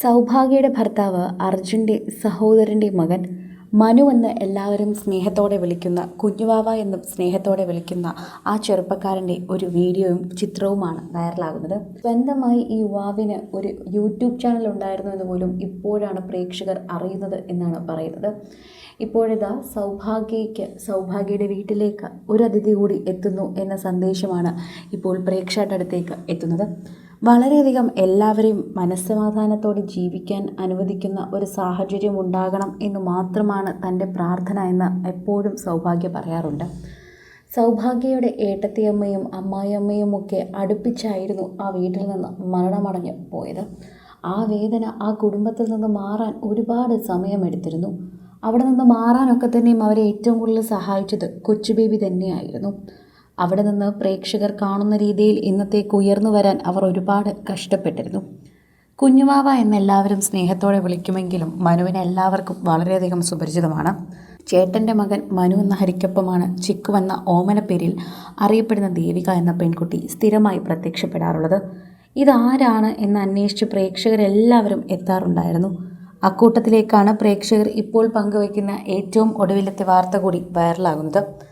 സൗഭാഗ്യയുടെ ഭർത്താവ് അർജുൻ്റെ സഹോദരൻ്റെ മകൻ മനു എന്ന് എല്ലാവരും സ്നേഹത്തോടെ വിളിക്കുന്ന, കുഞ്ഞുവാവ എന്നും സ്നേഹത്തോടെ വിളിക്കുന്ന ആ ചെറുപ്പക്കാരൻ്റെ ഒരു വീഡിയോയും ചിത്രവുമാണ് വൈറലാകുന്നത്. സ്വന്തമായി ഈ യുവാവിന് ഒരു യൂട്യൂബ് ചാനൽ ഉണ്ടായിരുന്നു എന്ന് പോലും ഇപ്പോഴാണ് പ്രേക്ഷകർ അറിയുന്നത് എന്നാണ് പറയുന്നത്. ഇപ്പോഴിതാ സൗഭാഗ്യയുടെ വീട്ടിലേക്ക് ഒരു അതിഥി കൂടി എത്തുന്നു എന്ന സന്ദേശമാണ് ഇപ്പോൾ പ്രേക്ഷകരുടെ അടുത്തേക്ക് എത്തുന്നത്. വളരെയധികം എല്ലാവരെയും മനസ്സമാധാനത്തോടെ ജീവിക്കാൻ അനുവദിക്കുന്ന ഒരു സാഹചര്യം ഉണ്ടാകണം എന്ന് മാത്രമാണ് തൻ്റെ പ്രാർത്ഥന എന്ന് എപ്പോഴും സൗഭാഗ്യ പറയാറുണ്ട്. സൗഭാഗ്യയുടെ ഏട്ടത്തിയമ്മയും അമ്മായിയമ്മയും ഒക്കെ അടുപ്പിച്ചായിരുന്നു ആ വീട്ടിൽ നിന്ന് മരണമടഞ്ഞ് പോയത്. ആ വേദന ആ കുടുംബത്തിൽ നിന്ന് മാറാൻ ഒരുപാട് സമയമെടുത്തിരുന്നു. അവിടെ നിന്ന് മാറാനൊക്കെ തന്നെയും അവരെ ഏറ്റവും കൂടുതൽ സഹായിച്ചത് കൊച്ചു ബേബി തന്നെയായിരുന്നു. അവിടെ നിന്ന് പ്രേക്ഷകർ കാണുന്ന രീതിയിൽ ഇന്നത്തേക്ക് ഉയർന്നു വരാൻ അവർ ഒരുപാട് കഷ്ടപ്പെട്ടിരുന്നു. കുഞ്ഞുവാവ എന്നെല്ലാവരും സ്നേഹത്തോടെ വിളിക്കുമെങ്കിലും മനുവിന് എല്ലാവർക്കും വളരെയധികം സുപരിചിതമാണ്. ചേട്ടൻ്റെ മകൻ മനു എന്ന ഹരിക്കൊപ്പമാണ് ചിക്കു എന്ന ഓമനപ്പേരിൽ അറിയപ്പെടുന്ന ദേവിക എന്ന പെൺകുട്ടി സ്ഥിരമായി പ്രത്യക്ഷപ്പെടാറുള്ളത്. ഇതാരാണ് എന്ന് അന്വേഷിച്ച് പ്രേക്ഷകരെല്ലാവരും എത്താറുണ്ടായിരുന്നു. അക്കൂട്ടത്തിലേക്കാണ് പ്രേക്ഷകർ ഇപ്പോൾ പങ്കുവയ്ക്കുന്ന ഏറ്റവും ഒടുവിലത്തെ വാർത്ത കൂടി വൈറലാകുന്നത്.